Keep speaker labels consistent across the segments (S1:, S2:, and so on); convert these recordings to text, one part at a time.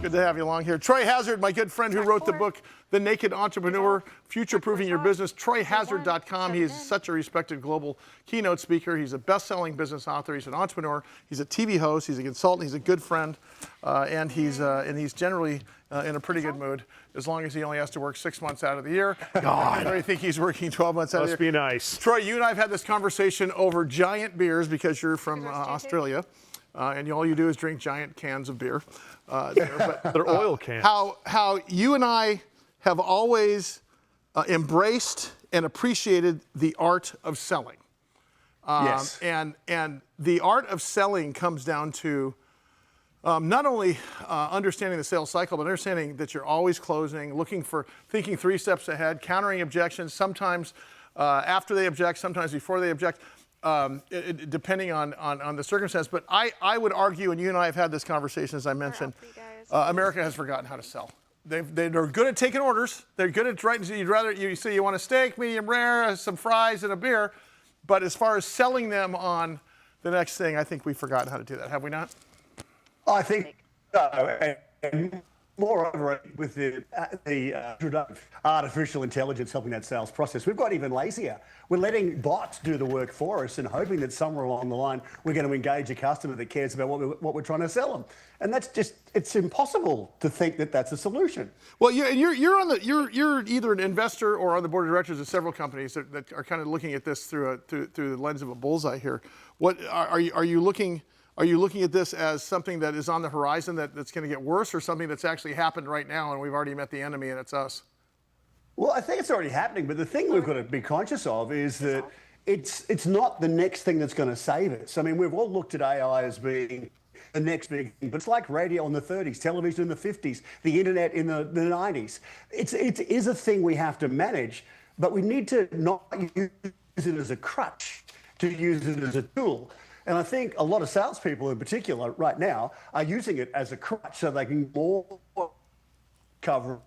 S1: Good to have you along here. Troy Hazard, my good friend who wrote the book, The Naked Entrepreneur, Future-Proofing Your Business, TroyHazard.com. He is such a respected global keynote speaker. He's a best-selling business author. He's an entrepreneur. He's a TV host. He's a consultant. He's a good friend. And he's generally in a pretty good mood, as long as he only has to work 6 months out of the year. God. I think he's working 12 months out of the year.
S2: Must be nice.
S1: Troy, you and I have had this conversation over giant beers because you're from Australia. And all you do is drink giant cans of beer.
S2: They're oil cans.
S1: How you and I have always embraced and appreciated the art of selling.
S3: Yes.
S1: And the art of selling comes down to not only understanding the sales cycle, but understanding that you're always closing, thinking 3 steps ahead, countering objections, sometimes after they object, sometimes before they object. Depending on the circumstance. But I would argue, and you and I have had this conversation, as I mentioned, America has forgotten how to sell. They're good at taking orders. They're good at writing. You say you want a steak, medium rare, some fries, and a beer. But as far as selling them on the next thing, I think we've forgotten how to do that. Have we not?
S3: I think so. And moreover, with the artificial intelligence helping that sales process, we've got even lazier. We're letting bots do the work for us and hoping that somewhere along the line we're going to engage a customer that cares about what we're trying to sell them. And that's just, it's impossible to think that that's a solution.
S1: Well, you're either an investor or on the board of directors of several companies that are kind of looking at this through the lens of a bullseye here. What are you looking? Are you looking at this as something that is on the horizon that's going to get worse, or something that's actually happened right now and we've already met the enemy and it's us?
S3: Well, I think it's already happening, but the thing we've got to be conscious of is that it's not the next thing that's going to save us. I mean, we've all looked at AI as being the next big thing, but it's like radio in the 30s, television in the 50s, the internet in the 90s. It is a thing we have to manage, but we need to not use it as a crutch, to use it as a tool. And I think a lot of salespeople in particular right now are using it as a crutch so they can more cover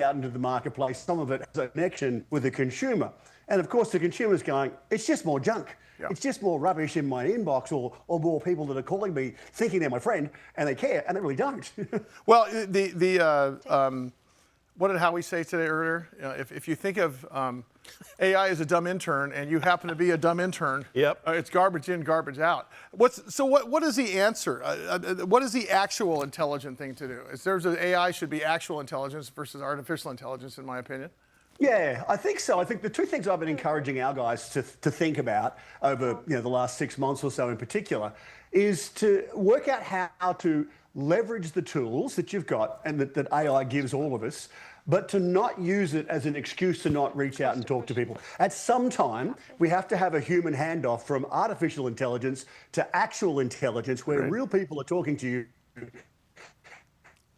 S3: out into the marketplace. Some of it has a connection with the consumer. And of course, the consumer's going, it's just more junk. Yeah. It's just more rubbish in my inbox, or more people that are calling me thinking they're my friend and they care, and they really don't.
S1: Well, what did Howie say today earlier? If you think of AI as a dumb intern and you happen to be a dumb intern,
S2: yep.
S1: It's garbage in, garbage out. What is the answer? What is the actual intelligent thing to do? AI should be actual intelligence versus artificial intelligence, in my opinion.
S3: Yeah, I think so. I think the 2 things I've been encouraging our guys to think about over the last 6 months or so in particular is to work out how to leverage the tools that you've got and that AI gives all of us, but to not use it as an excuse to not reach out and talk to people. At some time, we have to have a human handoff from artificial intelligence to actual intelligence, where real people are talking to you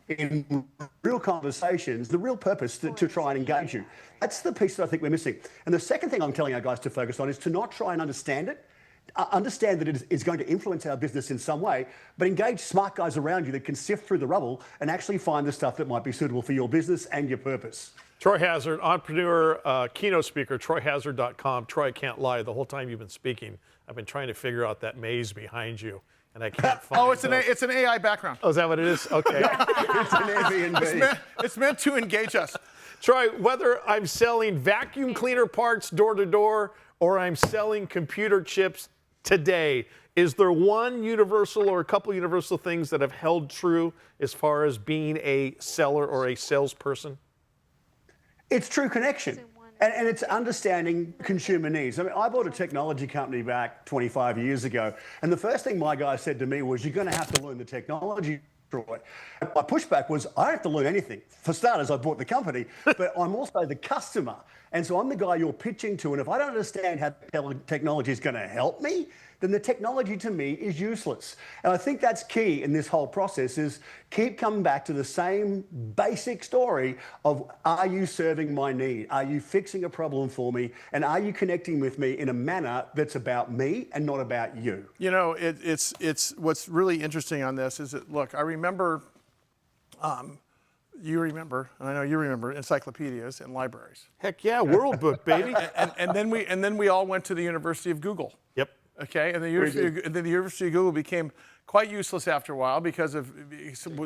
S3: in real conversations, the real purpose to try and engage you. That's the piece that I think we're missing. And the second thing I'm telling our guys to focus on is to not try and understand it. Understand that it is going to influence our business in some way, but engage smart guys around you that can sift through the rubble and actually find the stuff that might be suitable for your business and your purpose.
S2: Troy Hazard, entrepreneur, keynote speaker, TroyHazard.com. Troy, I can't lie. The whole time you've been speaking, I've been trying to figure out that maze behind you, and I can't find it.
S1: It's an AI background.
S2: Oh, is that what it is? Okay.
S3: It's an Airbnb.
S1: It's meant to engage us.
S2: Troy, whether I'm selling vacuum cleaner parts door to door or I'm selling computer chips today, is there one universal or a couple universal things that have held true as far as being a seller or a salesperson?
S3: It's true connection. And it's understanding consumer needs. I mean, I bought a technology company back 25 years ago, and the first thing my guy said to me was, you're going to have to learn the technology, Troy. My pushback was, I don't have to learn anything. For starters, I bought the company, but I'm also the customer. And so I'm the guy you're pitching to, and if I don't understand how technology is going to help me, then the technology to me is useless. And I think that's key in this whole process, is keep coming back to the same basic story of, are you serving my need? Are you fixing a problem for me? And are you connecting with me in a manner that's about me and not about you?
S1: You know, it's what's really interesting on this is that, look, I remember, you remember, and I know you remember, encyclopedias and libraries.
S2: Heck yeah, World Book, baby.
S1: and then we all went to the University of Google.
S2: Yep.
S1: Okay, and then the University of Google became quite useless after a while because of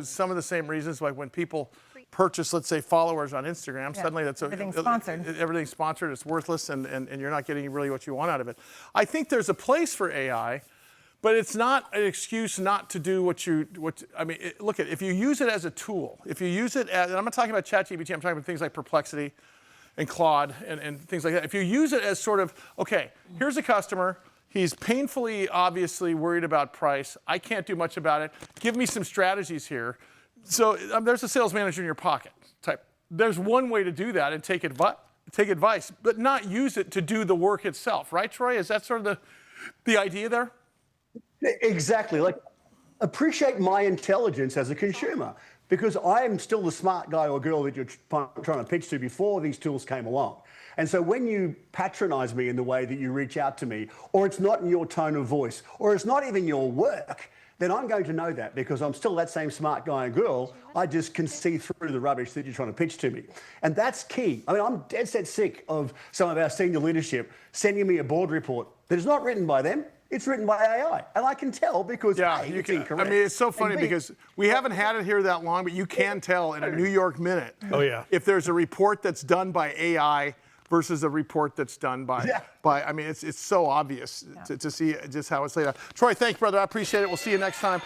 S1: some of the same reasons, like when people purchase, let's say, followers on Instagram, suddenly that's
S4: everything's sponsored.
S1: Everything's sponsored, it's worthless, and you're not getting really what you want out of it. I think there's a place for AI, but it's not an excuse not to do look at, if you use it as a tool, if you use it as, and I'm not talking about ChatGPT, I'm talking about things like Perplexity and Claude and things like that. If you use it as sort of, okay, here's a customer, he's painfully, obviously worried about price, I can't do much about it, give me some strategies here. So there's a sales manager in your pocket type. There's one way to do that and take advice, but not use it to do the work itself, right, Troy? Is that sort of the idea there?
S3: Exactly. Like, appreciate my intelligence as a consumer, because I am still the smart guy or girl that you're trying to pitch to before these tools came along. And so when you patronize me in the way that you reach out to me, or it's not in your tone of voice, or it's not even your work, then I'm going to know that because I'm still that same smart guy and girl. I just can see through the rubbish that you're trying to pitch to me. And that's key. I mean, I'm dead set sick of some of our senior leadership sending me a board report that is not written by them. It's written by AI. And I can tell because A, it's incorrect.
S1: I mean, it's so funny
S3: and B,
S1: because we haven't had it here that long, but you can tell in a New York Minute if there's a report that's done by AI versus a report that's done by, I mean, it's so obvious to see just how it's laid out. Troy, thanks, brother. I appreciate it. We'll see you next time.